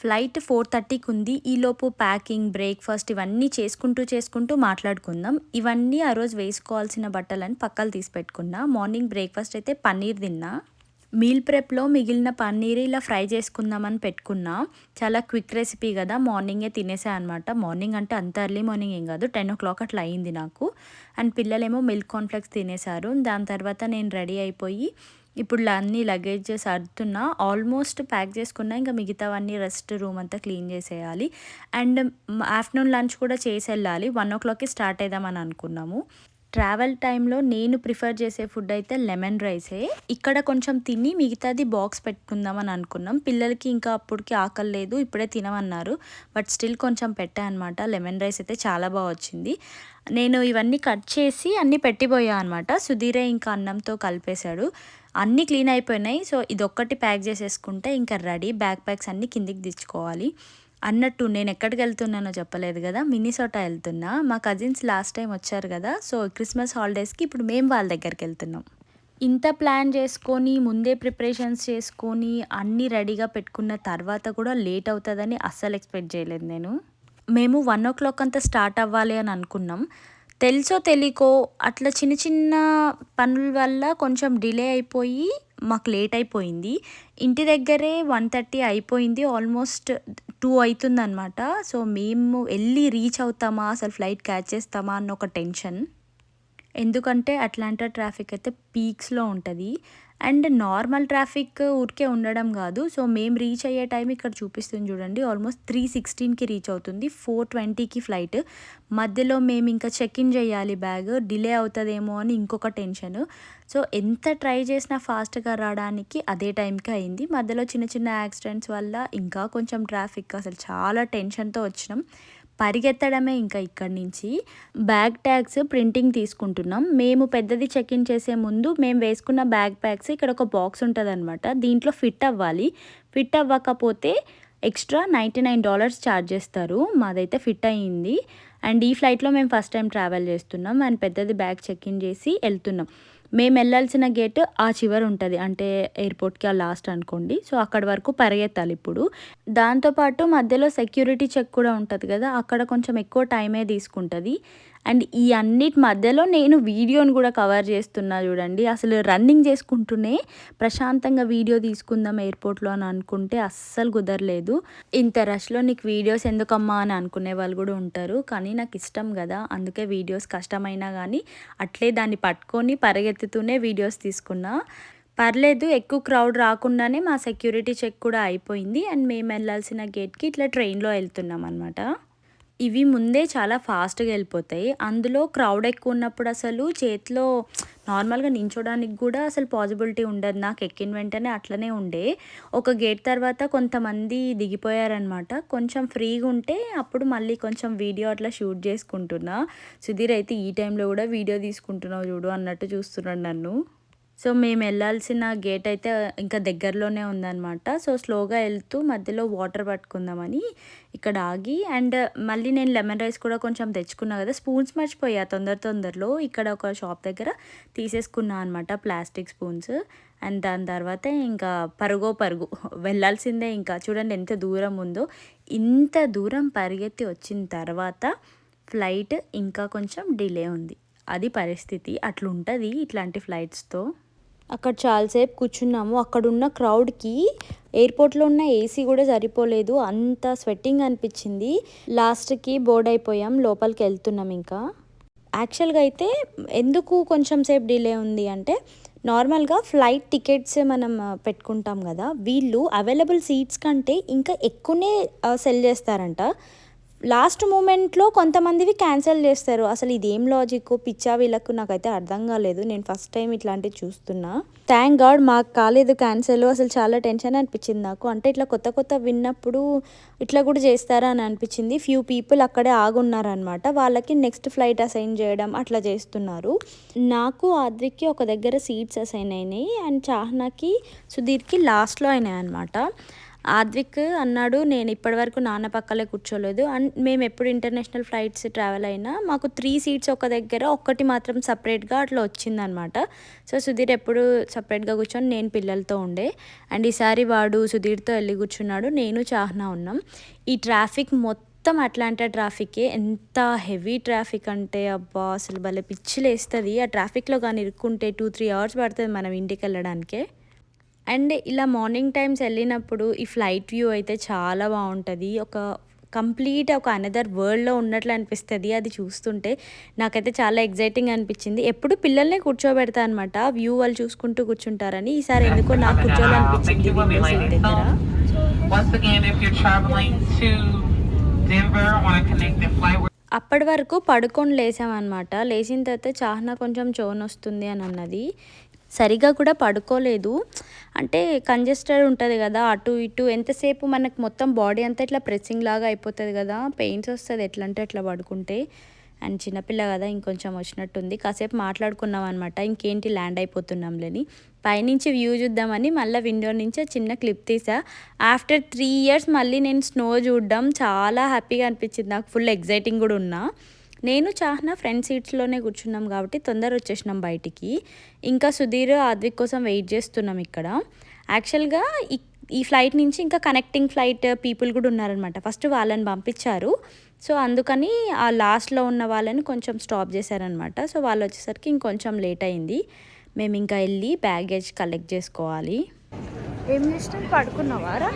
Flight 4:30కి ఉంది. ఈలోపు packing, breakfast ఇవన్నీ చేసుకుంటూ మాట్లాడుకుందాం. ఇవన్నీ ఆ రోజు వేసుకోవాల్సిన బట్టలని పక్కలు తీసి పెట్టుకున్నా. మార్నింగ్ బ్రేక్‌ఫాస్ట్ అయితే పన్నీర్ తిన్నా. మీల్ ప్రెప్‌లో మిగిలిన పన్నీర్ ఇలా ఫ్రై చేసుకుందామని పెట్టుకున్నా. చాలా క్విక్ రెసిపీ కదా! మార్నింగే తినేసా అనమాట. మార్నింగ్ అంటే అంత ఎర్లీ మార్నింగ్ ఏం కాదు. 10:00 అట్లా అయింది నాకు. అండ్ పిల్లలేమో మిల్క్ కార్న్‌ఫ్లెక్స్ తినేసారు. దాని తర్వాత నేను రెడీ అయిపోయి ఇప్పుడు అన్నీ లగేజ్ సర్దుతున్నా. ఆల్మోస్ట్ ప్యాక్ చేసుకున్నా. ఇంకా మిగతావన్నీ రెస్ట్ రూమ్ అంతా క్లీన్ చేసేయాలి. అండ్ ఆఫ్టర్నూన్ లంచ్ కూడా చేసెళ్ళాలి. 1:00కి స్టార్ట్ అయిదామని అనుకున్నాము. ట్రావెల్ టైంలో నేను ప్రిఫర్ చేసే ఫుడ్ అయితే లెమన్ రైసే. ఇక్కడ కొంచెం తిని మిగతాది బాక్స్ పెట్టుకుందామని అనుకున్నాం. పిల్లలకి ఇంకా అప్పటికి ఆకలి లేదు. ఇప్పుడే తినమన్నారు. బట్ స్టిల్ కొంచెం పెట్టా అనమాట. లెమన్ రైస్ అయితే చాలా బాగా వచ్చింది. నేను ఇవన్నీ కట్ చేసి అన్నీ పెట్టిపోయా అనమాట. సుధీరే ఇంకా అన్నంతో కలిపేశాడు. అన్నీ క్లీన్ అయిపోయినాయి. సో ఇదొక్కటి ప్యాక్ చేసేసుకుంటే ఇంకా రెడీ. బ్యాగ్ ప్యాక్స్ అన్నీ కిందికి దించుకోవాలి. అన్నట్టు నేను ఎక్కడికి వెళ్తున్నానో చెప్పలేదు కదా! మిన్నీసోటా వెళ్తున్నా. మా కజిన్స్ లాస్ట్ టైం వచ్చారు కదా! సో క్రిస్మస్ హాలిడేస్‌కి ఇప్పుడు మేము వాళ్ళ దగ్గరికి వెళ్తున్నాం. ఇంత ప్లాన్ చేసుకొని, ముందే ప్రిపరేషన్స్ చేసుకొని, అన్నీ రెడీగా పెట్టుకున్న తర్వాత కూడా లేట్ అవుతదని అస్సలు ఎక్స్‌పెక్ట్ చేయలేదు నేను. మేము 1:00 అంతా స్టార్ట్ అవ్వాలి అని అనుకున్నాం. తెలుసో తెలీకో అట్లా చిన్న చిన్న పనుల వల్ల కొంచెం డిలే అయిపోయి మాకు లేట్ అయిపోయింది. ఇంటి దగ్గరే 1:30 అయిపోయింది. ఆల్మోస్ట్ 2 అయితుందనమాట. సో మేము ఎళ్లి రీచ్ అవుతామా, అసలు ఫ్లైట్ క్యాచ్ చేస్తామా అన్న ఒక టెన్షన్. ఎందుకంటే అట్లాంటా ట్రాఫిక్ అయితే పీక్స్‌లో ఉంటది. అండ్ నార్మల్ ట్రాఫిక్ ఊరికే ఉండడం కాదు. సో మేము రీచ్ అయ్యే టైం ఇక్కడ చూపిస్తుంది చూడండి. ఆల్మోస్ట్ 3:16కి రీచ్ అవుతుంది. 4:20కి ఫ్లైట్. మధ్యలో మేము ఇంకా చెక్ ఇన్ చేయాలి బ్యాగ్. డిలే అవుతదేమో అని ఇంకొక టెన్షన్. సో ఎంత ట్రై చేసినా ఫాస్ట్‌గా రావడానికి అదే టైంకి అయింది. మధ్యలో చిన్న చిన్న యాక్సిడెంట్స్ వల్ల ఇంకా కొంచెం ట్రాఫిక్ అసలు చాలా టెన్షన్‌తో వచ్చినాం. పరిగెత్తడమే ఇంకా ఇక్కడి నుంచి. బ్యాగ్ ట్యాగ్స్ ప్రింటింగ్ తీసుకుంటున్నాం. మేము పెద్దది చెక్ ఇన్ చేసే ముందు మేము వేసుకున్న బ్యాగ్ ప్యాక్స్ ఇక్కడ ఒక బాక్స్ ఉంటదనమాట. దీంట్లో ఫిట్ అవ్వాలి. ఫిట్ అవ్వకపోతే ఎక్స్ట్రా $99 ఛార్జ్ చేస్తారు. మాదైతే ఫిట్ అయ్యింది. అండ్ ఈ ఫ్లైట్‌లో మేము ఫస్ట్ టైం ట్రావెల్ చేస్తున్నాం. అండ్ పెద్దది బ్యాగ్ చెక్ ఇన్ చేసి వెళ్తున్నాం. మేము వెళ్ళాల్సిన గేట్ ఆ చివర ఉంటది. అంటే ఎయిర్‌పోర్ట్‌కి ఆ లాస్ట్ అనుకోండి. సో అక్కడి వరకు పరిగెత్తాలి ఇప్పుడు. దాంతోపాటు మధ్యలో సెక్యూరిటీ చెక్ కూడా ఉంటది కదా! అక్కడ కొంచెం ఎక్కువ టైమే తీసుకుంటది. అండ్ ఈ అన్నిటి మధ్యలో నేను వీడియోని కూడా కవర్ చేస్తున్నా చూడండి. అసలు రన్నింగ్ చేసుకుంటూనే ప్రశాంతంగా వీడియో తీసుకుందాం ఎయిర్‌పోర్ట్‌లో అని అనుకుంటే అస్సలు కుదరలేదు. ఇంత రష్‌లో నీకు వీడియోస్ ఎందుకమ్మా అని అనుకునే వాళ్ళు కూడా ఉంటారు. కానీ నాకు ఇష్టం కదా! అందుకే వీడియోస్ కష్టమైనా కానీ అట్లే దాన్ని పట్టుకొని పరిగెత్తుతూనే వీడియోస్ తీసుకున్నా. పర్లేదు ఎక్కువ క్రౌడ్ రాకుండానే మా సెక్యూరిటీ చెక్ కూడా అయిపోయింది. అండ్ మేము వెళ్ళాల్సిన గేట్‌కి ఇట్లా ట్రైన్‌లో వెళ్తున్నాం అనమాట. ఇవి ముందే చాలా ఫాస్ట్‌గా వెళ్ళిపోతాయి. అందులో క్రౌడ్ ఎక్కువ ఉన్నప్పుడు అసలు చేతిలో నార్మల్‌గా నించోడానికి కూడా అసలు పాసిబిలిటీ ఉండదు. నాకు ఎక్కిన వెంటనే అట్లనే ఉండే. ఒక గేట్ తర్వాత కొంతమంది దిగిపోయారనమాట. కొంచెం ఫ్రీగా ఉంటే అప్పుడు మళ్ళీ కొంచెం వీడియో అట్లా షూట్ చేసుకుంటున్నా. సుధీర్ అయితే ఈ టైంలో కూడా వీడియో తీసుకుంటున్నావు చూడు అన్నట్టు చూస్తున్నాడు నన్ను. సో మేము వెళ్ళాల్సిన గేట్ అయితే ఇంకా దగ్గరలోనే ఉందనమాట. సో స్లోగా వెళ్తూ మధ్యలో వాటర్ పట్టుకుందామని ఇక్కడ ఆగి అండ్ మళ్ళీ నేను లెమన్ రైస్ కూడా కొంచెం తెచ్చుకున్నా కదా! స్పూన్స్ మర్చిపోయా తొందరలో ఇక్కడ ఒక షాప్ దగ్గర తీసేసుకున్నా అనమాట ప్లాస్టిక్ స్పూన్స్. అండ్ దాని తర్వాత ఇంకా పరుగు వెళ్ళాల్సిందే ఇంకా. చూడండి ఎంత దూరం ఉందో. ఇంత దూరం పరిగెత్తి వచ్చిన తర్వాత ఫ్లైట్ ఇంకా కొంచెం డిలే ఉంది. అది పరిస్థితి. అట్లుంటది ఇట్లాంటి ఫ్లైట్స్‌తో. అక్కడ చాలాసేపు కూర్చున్నాము. అక్కడున్న క్రౌడ్‌కి ఎయిర్‌పోర్ట్‌లో ఉన్న ఏసీ కూడా సరిపోలేదు. అంత స్వెట్టింగ్ అనిపించింది. లాస్ట్‌కి బోర్డ్ అయిపోయాం. లోపలికి వెళ్తున్నాం ఇంకా. యాక్చువల్‌గా అయితే ఎందుకు కొంచెం సేపు డిలే ఉంది అంటే నార్మల్‌గా ఫ్లైట్ టికెట్స్ మనం పెట్టుకుంటాం కదా! వీళ్ళు అవైలబుల్ సీట్స్ కంటే ఇంకా ఎక్కువనే సెల్ చేస్తారంట. లాస్ట్ మూమెంట్‌లో కొంతమందివి క్యాన్సిల్ చేస్తారు. అసలు ఇదేం లాజిక్కో పిచ్చా వీళ్ళకు నాకైతే అర్థం కాలేదు. నేను ఫస్ట్ టైం ఇట్లాంటివి చూస్తున్నా. థాంక్ గాడ్ మాకు కాలేదు క్యాన్సిల్. అసలు చాలా టెన్షన్ అనిపించింది నాకు. అంటే ఇట్లా కొత్త విన్నప్పుడు ఇట్లా కూడా చేస్తారా అని అనిపించింది. ఫ్యూ పీపుల్ అక్కడే ఆగున్నారనమాట. వాళ్ళకి నెక్స్ట్ ఫ్లైట్ అసైన్ చేయడం అట్లా చేస్తున్నారు. నాకు ఆద్విక్‌కి ఒక దగ్గర సీట్స్ అసైన్ అయినాయి. అండ్ చాహ్నాకి, సుధీర్‌కి లాస్ట్‌లో అయినాయన్నమాట. ఆద్విక్ అన్నాడు, నేను ఇప్పటివరకు నాన్న పక్కలే కూర్చోలేదు. అండ్ మేము ఎప్పుడు ఇంటర్నేషనల్ ఫ్లైట్స్ ట్రావెల్ అయినా మాకు 3 సీట్స్ ఒక దగ్గర, ఒక్కటి మాత్రం సపరేట్గా అట్లా వచ్చిందనమాట. సో సుధీర్ ఎప్పుడు సపరేట్గా కూర్చొని నేను పిల్లలతో ఉండే. అండ్ ఈసారి వాడు సుధీర్తో వెళ్ళి కూర్చున్నాడు, నేను చాహ్నా ఉన్నాం. ఈ ట్రాఫిక్ మొత్తం అట్లాంటా ట్రాఫికే. ఎంత హెవీ ట్రాఫిక్ అంటే అబ్బా అసలు భలే పిచ్చిలేస్తుంది. ఆ ట్రాఫిక్లో కానీ ఇరుక్కుంటే 2-3 అవర్స్ పడుతుంది మనం ఇంటికి వెళ్ళడానికే. అండ్ ఇలా మార్నింగ్ టైమ్స్ వెళ్ళినప్పుడు ఈ ఫ్లైట్ వ్యూ అయితే చాలా బాగుంటుంది. కంప్లీట్ ఒక అనదర్ వరల్డ్లో ఉన్నట్లు అనిపిస్తుంది అది చూస్తుంటే. నాకైతే చాలా ఎగ్జైటింగ్ అనిపించింది. ఎప్పుడు పిల్లల్ని కూర్చోబెడతా అనమాట, వ్యూ వాళ్ళు చూసుకుంటూ కూర్చుంటారని. ఈసారి ఎందుకో నాకు కూర్చోవాలనిపించింది విండో సీట్ దగ్గర. అప్పటి వరకు పడుకొని లేసామన్నమాట. లేచిన తర్వాత చాహ్నా కొంచెం చోనొస్తుంది అని అన్నది. సరిగా కూడా పడుకోలేదు. అంటే కంజెస్టెడ్ ఉంటుంది కదా, అటు ఇటు ఎంతసేపు మనకు మొత్తం బాడీ అంతా ఇట్లా ప్రెస్సింగ్ లాగా అయిపోతుంది కదా, పెయిన్స్ వస్తుంది ఎట్లా అంటే అట్లా పడుకుంటే. అండ్ చిన్నపిల్ల కదా ఇంకొంచెం వచ్చినట్టుంది. కాసేపు మాట్లాడుకున్నాం అనమాట, ఇంకేంటి ల్యాండ్ అయిపోతున్నాంలేని. పైనుంచి వ్యూ చూద్దామని మళ్ళీ విండో నుంచి చిన్న క్లిప్ తీసా. ఆఫ్టర్ 3 ఇయర్స్ మళ్ళీ నేను స్నో చూడడం చాలా హ్యాపీగా అనిపించింది నాకు. ఫుల్ ఎగ్జైటింగ్ కూడా ఉన్నా. నేను చాహ్నా ఫ్రంట్ సీట్స్లోనే కూర్చున్నాం కాబట్టి తొందర వచ్చేసినాం బయటికి. ఇంకా సుధీర్ ఆద్విక్ కోసం వెయిట్ చేస్తున్నాం ఇక్కడ. యాక్చువల్గా ఈ ఫ్లైట్ నుంచి ఇంకా కనెక్టింగ్ ఫ్లైట్ పీపుల్ కూడా ఉన్నారనమాట. ఫస్ట్ వాళ్ళని పంపించారు. సో అందుకని ఆ లాస్ట్లో ఉన్న వాళ్ళని కొంచెం స్టాప్ చేశారనమాట. సో వాళ్ళు వచ్చేసరికి ఇంకొంచెం లేట్ అయింది. మేము ఇంకా వెళ్ళి బ్యాగేజ్ కలెక్ట్ చేసుకోవాలి. ఏం చేసినాం, పడుకున్నావారా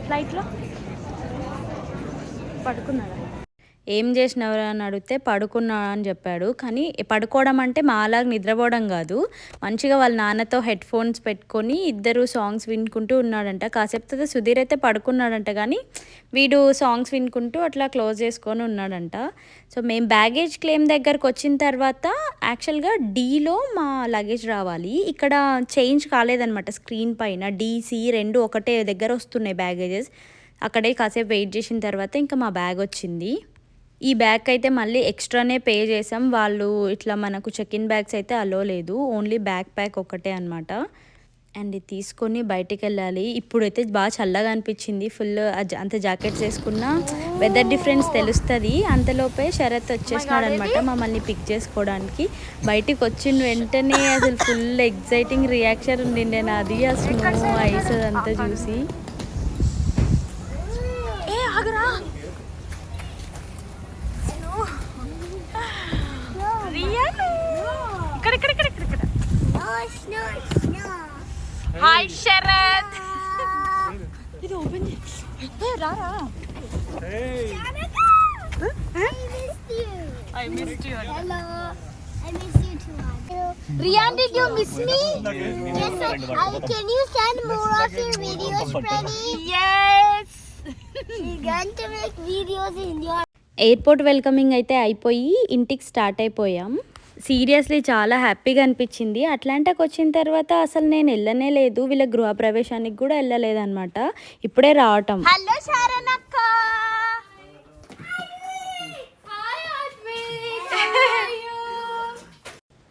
ఫ్లైట్లో? పడుకున్నారా? ఏం చేసినవరా అని అడిగితే పడుకున్నా అని చెప్పాడు. కానీ పడుకోవడం అంటే మాలాగా నిద్రపోవడం కాదు, మంచిగా వాళ్ళ నాన్నతో హెడ్ ఫోన్స్ పెట్టుకొని ఇద్దరు సాంగ్స్ వినుకుంటూ ఉన్నాడంట. కాసేపు తర్వాత సుధీర్ అయితే పడుకున్నాడంట, కానీ వీడు సాంగ్స్ వినుకుంటూ అట్లా క్లోజ్ చేసుకొని ఉన్నాడంట. సో మేము బ్యాగేజ్ క్లెయిమ్ దగ్గరకు వచ్చిన తర్వాత యాక్చువల్గా డీలో మా లగేజ్ రావాలి. ఇక్కడ చేంజ్ కాలేదనమాట. స్క్రీన్ పైన డీసీ 2 ఒకటే దగ్గర వస్తున్నాయి బ్యాగేజెస్. అక్కడే కాసేపు వెయిట్ చేసిన తర్వాత ఇంకా మా బ్యాగ్ వచ్చింది. ఈ బ్యాగ్ అయితే మళ్ళీ ఎక్స్ట్రానే పే చేసాం. వాళ్ళు ఇట్లా మనకు చెక్ ఇన్ బ్యాగ్స్ అయితే అలో లేదు, ఓన్లీ బ్యాక్ ప్యాక్ ఒకటే అనమాట. అండ్ ఇది తీసుకొని బయటికి వెళ్ళాలి. ఇప్పుడైతే బాగా చల్లగా అనిపించింది. ఫుల్ అంత జాకెట్స్ వేసుకున్నా వెదర్ డిఫరెన్స్ తెలుస్తుంది. అంతలోపే శరత్ వచ్చేసినాడు అనమాట మమ్మల్ని పిక్ చేసుకోవడానికి. బయటికి వచ్చిన వెంటనే అసలు ఫుల్ ఎగ్జైటింగ్ రియాక్షన్ ఉండిండే నాది. ఆ స్నో ఐస్ అదంతా చూసి. హాయ్ శరత్. ఇది ఓపెన్ రారా. I missed you. Hello. I missed you too. Rian, did you miss me? Yes, sir. Can you send more of your videos, Freddy? Yes. She's going to make videos in your... airport welcoming అయితే అయిపోయి ఇంటికి start అయిపోయాం. Seriously చాలా హ్యాపీగా అనిపించింది. అట్లాంటాకి వచ్చిన తర్వాత అసలు నేను వెళ్ళనే లేదు, వీళ్ళ గృహప్రవేశానికి కూడా వెళ్ళలేదన్నమాట. ఇప్పుడే రావటం. హలో శారణక్క.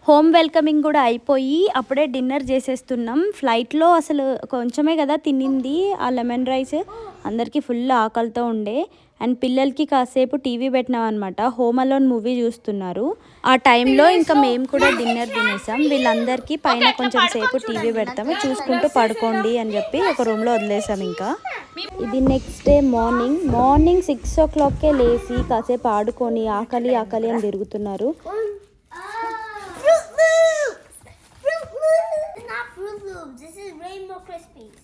హోమ్ వెల్కమింగ్ కూడా అయిపోయి అప్పుడే డిన్నర్ చేసేస్తున్నాం. ఫ్లైట్లో అసలు కొంచెమే కదా తినింది, ఆ లెమన్ రైస్. అందరికీ ఫుల్ ఆకలితో ఉండే. అండ్ పిల్లలకి కాసేపు టీవీ పెట్టినాం అనమాట. హోమ్ అలోన్ మూవీ చూస్తున్నారు. ఆ టైంలో ఇంకా మేము కూడా డిన్నర్ తినేసాం. వీళ్ళందరికీ పైన కొంచెం సేపు టీవీ పెడతాము, చూసుకుంటూ పడుకోండి అని చెప్పి ఒక రూమ్లో వదిలేసాం. ఇంకా ఇది నెక్స్ట్ డే మార్నింగ్ 6 o'clockకే లేచి కాసేపు ఆడుకొని ఆకలి అని తిరుగుతున్నారు. This is Rainbow Krispies.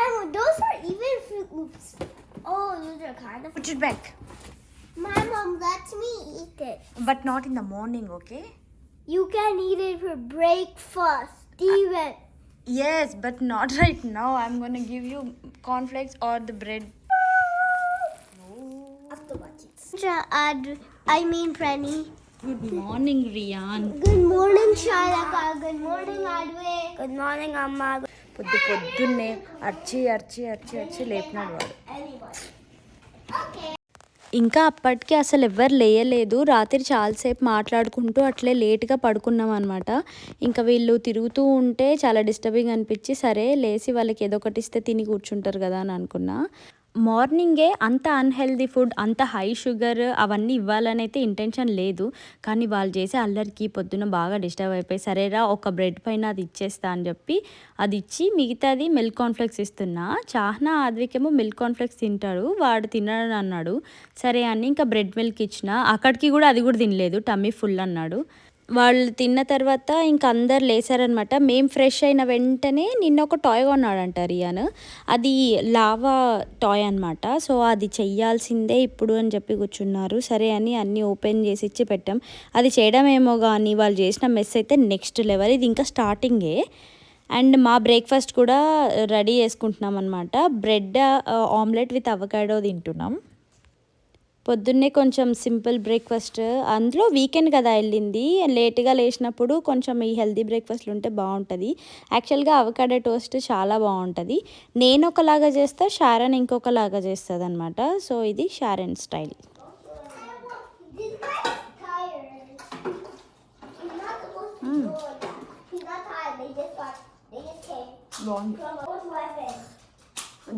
And those are even Fruit Loops. Oh, those are kind of... Put it back. My mom lets me eat it. But not in the morning, okay? You can eat it for breakfast, Steven. Yes, but not right now. I'm gonna give you cornflakes or the bread. After watching. I mean, Pranny. Good morning, Rian. Good morning, Sharaka. Good morning, Adwe. Good morning, Amma. పొద్దున్నే అర్చి లేపినాడు వాడు. ఇంకా అప్పటికి అసలు ఎవ్వరు లేయలేదు. రాత్రి చాలాసేపు మాట్లాడుకుంటూ అట్లే లేట్‌గా పడుకున్నాం అనమాట. ఇంకా వీళ్ళు తిరుగుతూ ఉంటే చాలా డిస్టర్బింగ్ అనిపించి, సరే లేసి వాళ్ళకి ఏదో ఒకటి ఇస్తే తిని కూర్చుంటారు కదా అని అనుకున్నా. మార్నింగే అంత అన్‌హెల్తీ ఫుడ్, అంత హై షుగర్ అవన్నీ ఇవ్వాలనైతే ఇంటెన్షన్ లేదు. కానీ వాళ్ళు చేసే అల్లరికి పొద్దున బాగా డిస్టర్బ్ అయిపోయి, సరేరా ఒక బ్రెడ్ పైన అది ఇచ్చేస్తా అని చెప్పి అది ఇచ్చి మిగతాది మిల్క్ కార్న్‌ఫ్లెక్స్ ఇస్తున్నా. చాహ్నా, ఆద్వికేమో మిల్క్ కార్న్‌ఫ్లెక్స్ తింటాడు. వాడు తినను అన్నాడు. సరే అని ఇంకా బ్రెడ్ మిల్క్ ఇచ్చిన. అక్కడికి కూడా అది కూడా తినలేదు. టమ్మీ ఫుల్ అన్నాడు. వాళ్ళు తిన్న తర్వాత ఇంక అందరు లేసారనమాట. మేము ఫ్రెష్ అయిన వెంటనే నిన్న ఒక టాయ్ కొన్నాడంట రియాన్. అది లావా టాయ్ అనమాట. సో అది చెయ్యాల్సిందే ఇప్పుడు అని చెప్పి కూర్చున్నారు. సరే అని అన్నీ ఓపెన్ చేసి ఇచ్చి పెట్టాం. అది చేయడం ఏమో కానీ వాళ్ళు చేసిన మెస్ అయితే నెక్స్ట్ లెవెల్. ఇది ఇంకా స్టార్టింగే. అండ్ మా బ్రేక్ఫాస్ట్ కూడా రెడీ చేసుకుంటున్నాం అనమాట. బ్రెడ్ ఆమ్లెట్ విత్ అవకాడో తింటున్నాం. పొద్దున్నే కొంచెం సింపుల్ బ్రేక్ఫాస్ట్. అందులో వీకెండ్ కదా వెళ్ళింది. లేట్గా లేచినప్పుడు కొంచెం ఈ హెల్తీ బ్రేక్ఫాస్ట్లు ఉంటే బాగుంటుంది. యాక్చువల్గా అవకాడో టోస్ట్ చాలా బాగుంటుంది. నేను ఒకలాగా చేస్తా, షారన్ ఇంకొకలాగా చేస్తుంది అనమాట. సో ఇది Sharon style. This guy is tired. He's not supposed to be doing that. He's not tired. They just came బాగుంది. from a weapon.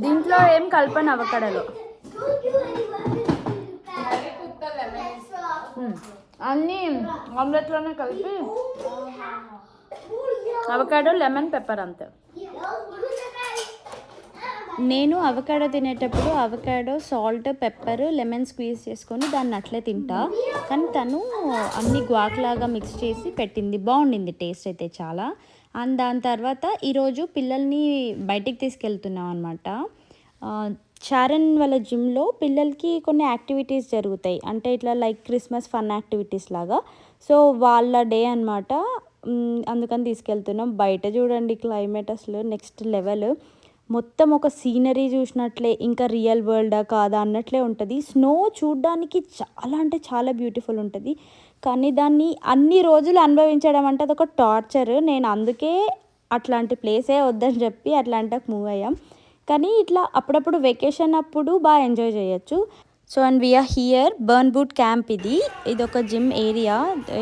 దీంట్లో ఏం కలపను అవకాడోలో. Don't do any weapons to the back. That's wrong. అన్నీ ఆమ్లెట్లోనే కలిపి Oh yeah. Avocado, lemon, pepper అంతే. నేను avocado తినేటప్పుడు avocado, salt, pepper, lemon squeeze చేసుకొని దాన్ని అట్లే తింటా. కానీ తను అన్ని గ్వాక్లాగా మిక్స్ చేసి పెట్టింది. బాగుండింది టేస్ట్ అయితే చాలా. అండ్ దాని తర్వాత ఈరోజు పిల్లల్ని బయటికి తీసుకెళ్తున్నాం అనమాట. చారణ్ వాళ్ళ జిమ్లో పిల్లలకి కొన్ని యాక్టివిటీస్ జరుగుతాయి. అంటే ఇట్లా లైక్ క్రిస్మస్ ఫన్ యాక్టివిటీస్ లాగా. సో వాళ్ళ డే అనమాట. అందుకని తీసుకెళ్తున్నాం. బయట చూడండి క్లైమేట్ అసలు నెక్స్ట్ లెవెల్. మొత్తం ఒక సీనరీ చూసినట్లే, ఇంకా రియల్ వరల్డా కాదా అన్నట్లే ఉంటుంది. స్నో చూడ్డానికి చాలా అంటే చాలా బ్యూటిఫుల్ ఉంటుంది. కానీ దాన్ని అన్ని రోజులు అనుభవించడం అంటే అదొక టార్చర్. నేను అందుకే అట్లాంటి ప్లేసే వద్దని చెప్పి అట్లాంటికి మూవ్ అయ్యాం. కానీ ఇట్లా అప్పుడప్పుడు వెకేషన్ అప్పుడు బాగా ఎంజాయ్ చేయొచ్చు. So and we are here Burn Boot Camp. ఇది ఒక జిమ్ ఏరియా.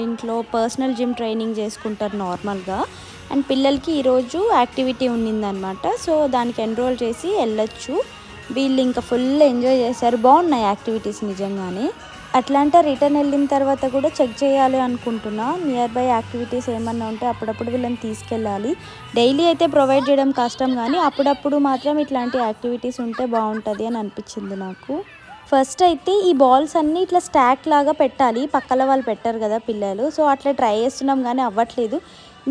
ఇంట్లో పర్సనల్ జిమ్ ట్రైనింగ్ చేసుకుంటారు నార్మల్గా. అండ్ పిల్లలకి ఈరోజు యాక్టివిటీ ఉన్నిందనమాట. సో దానికి ఎన్రోల్ చేసి వెళ్ళొచ్చు. వీళ్ళు ఇంకా ఫుల్ ఎంజాయ్ చేశారు. బాగున్నాయి యాక్టివిటీస్ నిజంగానే. అట్లాంటా రిటర్న్ వెళ్ళిన తర్వాత కూడా చెక్ చేయాలి అనుకుంటున్నా. నియర్ బై యాక్టివిటీస్ ఏమన్నా ఉంటే అప్పుడప్పుడు వీళ్ళని తీసుకెళ్ళాలి. డైలీ అయితే ప్రొవైడ్ చేయడం కష్టం, కానీ అప్పుడప్పుడు మాత్రం ఇట్లాంటి యాక్టివిటీస్ ఉంటే బాగుంటుంది అని అనిపించింది నాకు. ఫస్ట్ అయితే ఈ బాల్స్ అన్నీ ఇట్లా స్టాక్ లాగా పెట్టాలి. పక్కల వాళ్ళు పెట్టారు కదా పిల్లలు. సో అట్లా ట్రై చేస్తున్నాం కానీ అవ్వట్లేదు.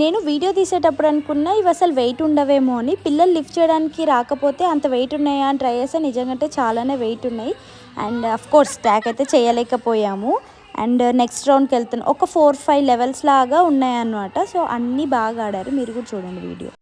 నేను వీడియో తీసేటప్పుడు అనుకున్నా ఇవి అసలు వెయిట్ ఉండవేమో అని. పిల్లలు లిఫ్ట్ చేయడానికి రాకపోతే అంత వెయిట్ ఉన్నాయా అని ట్రై చేస్తే నిజంగా చాలానే వెయిట్ ఉన్నాయి. అండ్ కోర్స్ స్టాక్ అయితే చేయలేకపోయాము. అండ్ నెక్స్ట్ రౌండ్కి వెళ్తున్నాం. ఒక 4-5 లెవెల్స్ లాగా ఉన్నాయన్నమాట. సో అన్నీ బాగా ఆడారు. మీరు కూడా చూడండి వీడియో.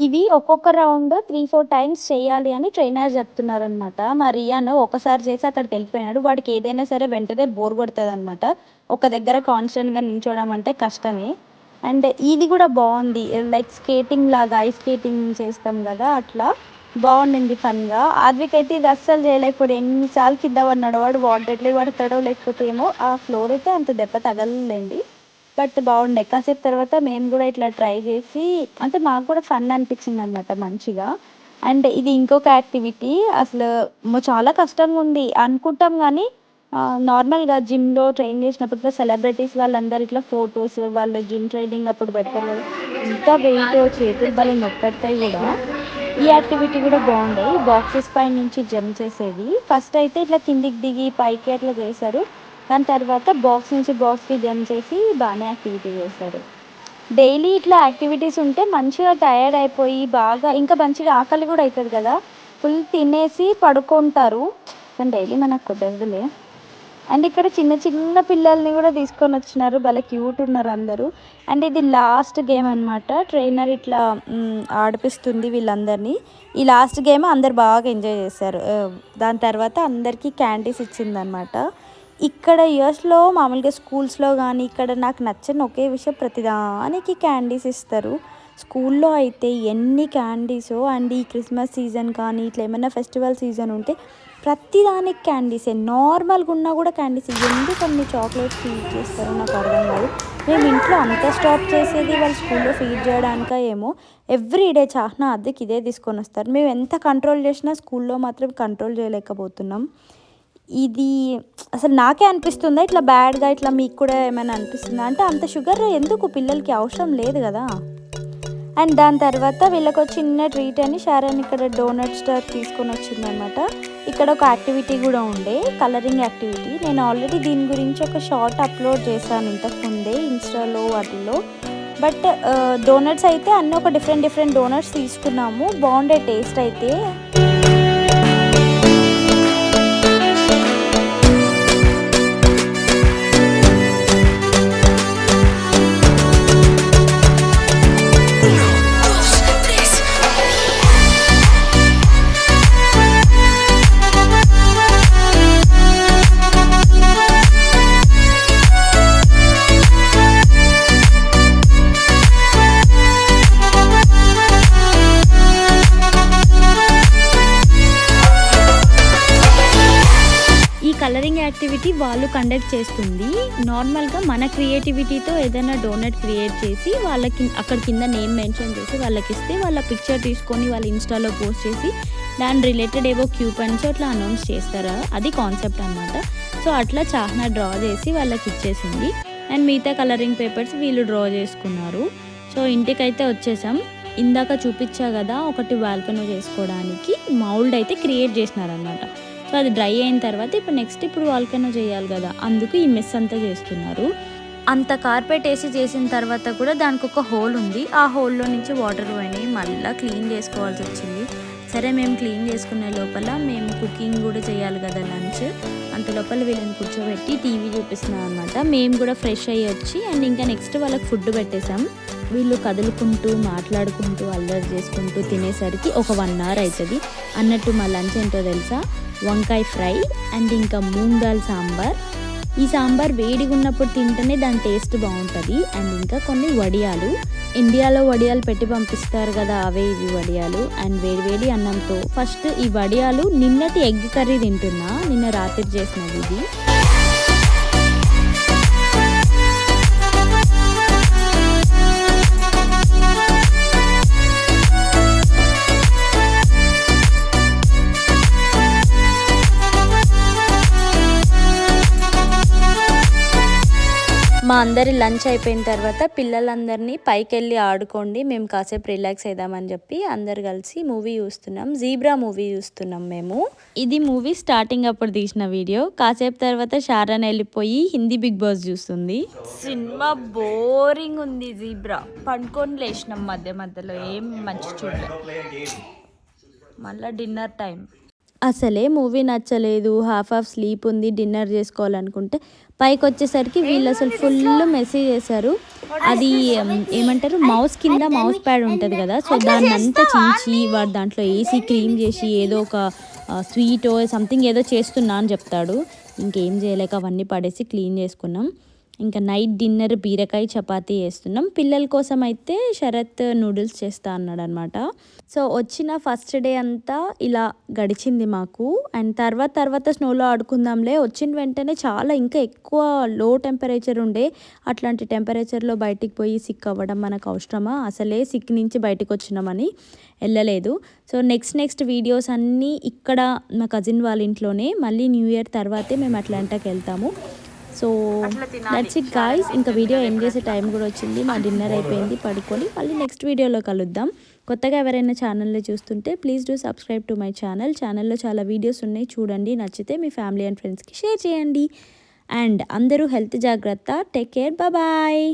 ఇవి ఒక్కొక్క రౌండ్ 3-4 టైమ్స్ చేయాలి అని ట్రైనర్ చెప్తున్నారనమాట. మా రియాన్ ఒకసారి చేసి అక్కడికి వెళ్ళిపోయినాడు. వాడికి ఏదైనా సరే వెంటనే బోర్ కొడుతుంది అనమాట. ఒక దగ్గర కాన్స్టెంట్గా నిల్చోవడం అంటే కష్టమే. అండ్ ఇది కూడా బాగుంది. లైక్ స్కేటింగ్ లాగా, ఐస్ స్కేటింగ్ చేస్తాం కదా అట్లా బాగుండింది ఫన్గా. ఆద్విక్ అయితే ఇది అస్సలు చేయలేకపోయాడు. ఎన్నిసార్లు కింద పడినాడు. వాడు వాటర్ ఎట్లా పడతాడో లేకపోతే ఏమో. ఆ ఫ్లోర్ అయితే అంత దెబ్బ తగలలేండి. బట్ బాగుండే. కాసేపు తర్వాత మేము కూడా ఇట్లా ట్రై చేసి, అంటే మాకు కూడా ఫన్ అనిపించింది అనమాట మంచిగా. అండ్ ఇది ఇంకొక యాక్టివిటీ. అసలు చాలా కష్టంగా ఉంది అనుకుంటాం కానీ నార్మల్గా జిమ్లో ట్రైన్ చేసినప్పుడు ఇట్లా సెలబ్రిటీస్ వాళ్ళందరూ ఇట్లా ఫొటోస్ వాళ్ళు జిమ్ ట్రైనింగ్ అప్పుడు పెడతారు కదా, ఇంకా వెయిట్ చేతులు బలం నొప్పెడతాయి కూడా. ఈ యాక్టివిటీ కూడా బాగుండే. బాక్సెస్ పై నుంచి జంప్ చేసేది. ఫస్ట్ అయితే ఇట్లా కిందికి దిగి పైకి అట్లా చేశారు. దాని తర్వాత బాక్స్ నుంచి బాక్స్కి జంప్ చేసి బాగానే యాక్టివిటీ చేశారు. డైలీ ఇట్లా యాక్టివిటీస్ ఉంటే మంచిగా టయర్డ్ అయిపోయి బాగా ఇంకా మంచిగా ఆకలి కూడా అవుతుంది కదా, ఫుల్ తినేసి పడుకుంటారు. కానీ డైలీ మనకు కుదరదులే. అండ్ ఇక్కడ చిన్న చిన్న పిల్లల్ని కూడా తీసుకొని వచ్చినారు, భలే క్యూట్ ఉన్నారు అందరూ. అండ్ ఇది లాస్ట్ గేమ్ అనమాట. ట్రైనర్ ఇట్లా ఆడిపిస్తుంది వీళ్ళందరినీ. ఈ లాస్ట్ గేమ్ అందరు బాగా ఎంజాయ్ చేశారు. దాని తర్వాత అందరికీ క్యాండీస్ ఇచ్చిందనమాట. ఇక్కడ యూఎస్లో మామూలుగా స్కూల్స్లో కానీ ఇక్కడ నాకు నచ్చని ఒకే విషయం, ప్రతిదానికి క్యాండీస్ ఇస్తారు. స్కూల్లో అయితే ఎన్ని క్యాండీసో. అండ్ ఈ క్రిస్మస్ సీజన్ కానీ ఇట్లా ఏమైనా ఫెస్టివల్ సీజన్ ఉంటే ప్రతిదానికి క్యాండీసే. నార్మల్గా ఉన్నా కూడా క్యాండీస్. ఎందుకు అన్ని చాక్లెట్స్ ఫీడ్ చేస్తారో నాకు అర్థం కాదు. మేము ఇంట్లో అంత స్టాప్ చేసేది వాళ్ళు స్కూల్లో ఫీడ్ చేయడానిక ఏమో. ఎవ్రీడే చాహ్నా అద్దెకి ఇదే తీసుకొని వస్తారు. మేము ఎంత కంట్రోల్ చేసినా స్కూల్లో మాత్రం కంట్రోల్ చేయలేకపోతున్నాం. ఇది అసలు నాకే అనిపిస్తుందా ఇట్లా బ్యాడ్గా, ఇట్లా మీకు కూడా ఏమైనా అనిపిస్తుందా అంటే అంత షుగర్ ఎందుకు, పిల్లలకి అవసరం లేదు కదా. అండ్ దాని తర్వాత వీళ్ళకి ఒక చిన్న ట్రీట్ అని షారాన్ ఇక్కడ డోనట్ స్టార్ తీసుకొని వచ్చిందనమాట. ఇక్కడ ఒక యాక్టివిటీ కూడా ఉండే, కలరింగ్ యాక్టివిటీ. నేను ఆల్రెడీ దీని గురించి ఒక షార్ట్ అప్లోడ్ చేశాను ఇంతకుముందే ఇన్స్టాలో వాటిల్లో. బట్ డోనట్స్ అయితే అన్నీ ఒక డిఫరెంట్ డోనట్స్ తీసుకున్నాము. బాగుండే టేస్ట్ అయితే. కలరింగ్ యాక్టివిటీ వాళ్ళు కండక్ట్ చేస్తుంది. నార్మల్గా మన క్రియేటివిటీతో ఏదైనా డోనట్ క్రియేట్ చేసి వాళ్ళకి అక్కడ కింద నేమ్ మెన్షన్ చేసి వాళ్ళకి ఇస్తే వాళ్ళ పిక్చర్ తీసుకొని వాళ్ళ ఇన్స్టాలో పోస్ట్ చేసి దాని రిలేటెడ్ ఏవో క్యూపన్స్ అట్లా అనౌన్స్ చేస్తారా, అది కాన్సెప్ట్ అనమాట. సో అట్లా చాహ్నా డ్రా చేసి వాళ్ళకి ఇచ్చేసింది. అండ్ మిగతా కలరింగ్ పేపర్స్ వీళ్ళు డ్రా చేసుకున్నారు. సో ఇంటికైతే వచ్చేసాం. ఇందాక చూపించా కదా ఒకటి బాల్కనీ చేసుకోవడానికి మౌల్డ్ అయితే క్రియేట్ చేసినారనమాట. సో అది డ్రై అయిన తర్వాత ఇప్పుడు వాల్కనో చేయాలి కదా, అందుకు ఈ మెస్ అంతా చేస్తున్నారు. అంత కార్పెట్ వేసి చేసిన తర్వాత కూడా దానికి ఒక హోల్ ఉంది. ఆ హోల్లో నుంచి వాటర్ పోయినాయి, మళ్ళీ క్లీన్ చేసుకోవాల్సి వచ్చింది. సరే మేము క్లీన్ చేసుకునే లోపల మేము కుకింగ్ కూడా చేయాలి కదా లంచ్. అంత లోపల వీళ్ళని కూర్చోబెట్టి టీవీ చూపిస్తున్నాం అనమాట. మేము కూడా ఫ్రెష్ అయ్యి వచ్చి అండ్ ఇంకా నెక్స్ట్ వాళ్ళకి ఫుడ్ పెట్టేసాం. వీళ్ళు కదులుకుంటూ మాట్లాడుకుంటూ అల్లరి చేసుకుంటూ తినేసరికి ఒక 1 hour అవుతుంది. అన్నట్టు మా లంచ్ ఏంటో తెలుసా, వంకాయ ఫ్రై అండ్ ఇంకా మూంగ్ దాల్ సాంబార్. ఈ సాంబార్ వేడిగా ఉన్నప్పుడు తింటేనే దాని టేస్ట్ బాగుంటుంది. అండ్ ఇంకా కొన్ని వడియాలు, ఇండియాలో వడియాలు పెట్టి పంపిస్తారు కదా, అవే ఇవి వడియాలు. అండ్ వేడి అన్నంతో ఫస్ట్ ఈ వడియాలు నిన్నటి ఎగ్ కర్రీ తింటున్నా, నిన్న రాత్రి చేసినది ఇది. మా అందరి లంచ్ అయిపోయిన తర్వాత పిల్లలందరినీ పైకి వెళ్ళి ఆడుకోండి, మేము కాసేపు రిలాక్స్ అయిదామని చెప్పి అందరు కలిసి మూవీ చూస్తున్నాం. జీబ్రా మూవీ చూస్తున్నాం మేము. ఇది మూవీ స్టార్టింగ్ అప్పుడు తీసిన వీడియో. కాసేపు తర్వాత షారాన్ వెళ్ళిపోయి హిందీ బిగ్ బాస్ చూస్తుంది. సినిమా బోరింగ్ ఉంది. జీబ్రా పండుకొని లేచినాం మధ్యలో, ఏం మంచి చూడలేదు. మళ్ళీ డిన్నర్ టైం. అసలే మూవీ నచ్చలేదు, హాఫ్ స్లీప్ ఉంది, డిన్నర్ చేసుకోవాలనుకుంటే పైకి వచ్చేసరికి వీళ్ళు అసలు ఫుల్ మెసేజ్ చేశారు. అది ఏమంటారు, మౌస్ కింద మౌస్ ప్యాడ్ ఉంటుంది కదా, సో దాన్ని అంతా చించి వాడు దాంట్లో ఏసీ క్రీమ్ చేసి ఏదో ఒక స్వీట్ సంథింగ్ ఏదో చేస్తున్నా అని చెప్తాడు. ఇంకేం చేయలేక అవన్నీ పడేసి క్లీన్ చేసుకున్నాం. ఇంకా నైట్ డిన్నర్ బీరకాయ చపాతీ చేస్తున్నాం. పిల్లల కోసం అయితే శరత్ నూడిల్స్ చేస్తా అన్నాడు అనమాట. సో వచ్చిన ఫస్ట్ డే అంతా ఇలా గడిచింది మాకు. అండ్ తర్వాత స్నోలో ఆడుకుందాంలే, వచ్చిన వెంటనే చాలా ఇంకా ఎక్కువ లో టెంపరేచర్ ఉండే. అట్లాంటి టెంపరేచర్లో బయటికి పోయి సిక్ అవ్వడం మనకు అవసరమా, అసలే సిక్ నుంచి బయటకు వచ్చినామని వెళ్ళలేదు. సో నెక్స్ట్ వీడియోస్ అన్నీ ఇక్కడ మా కజిన్ వాళ్ళ ఇంట్లోనే. మళ్ళీ న్యూ ఇయర్ తర్వాతే మేము అట్లాంటాకి వెళ్తాము. So that's it guys. ఇంకా వీడియో ఎండ్ చేసే టైం కూడా వచ్చింది. మా డిన్నర్ అయిపోయింది, పడుకొని మళ్ళీ నెక్స్ట్ వీడియోలో కలుద్దాం. కొత్తగా ఎవరైనా ఛానల్లో చూస్తుంటే please do subscribe to my channel. ఛానల్లో చాలా వీడియోస్ ఉన్నాయి, చూడండి. నచ్చితే మీ ఫ్యామిలీ అండ్ ఫ్రెండ్స్కి షేర్ చేయండి. అండ్ అందరూ హెల్త్ జాగ్రత్త. Take care, bye.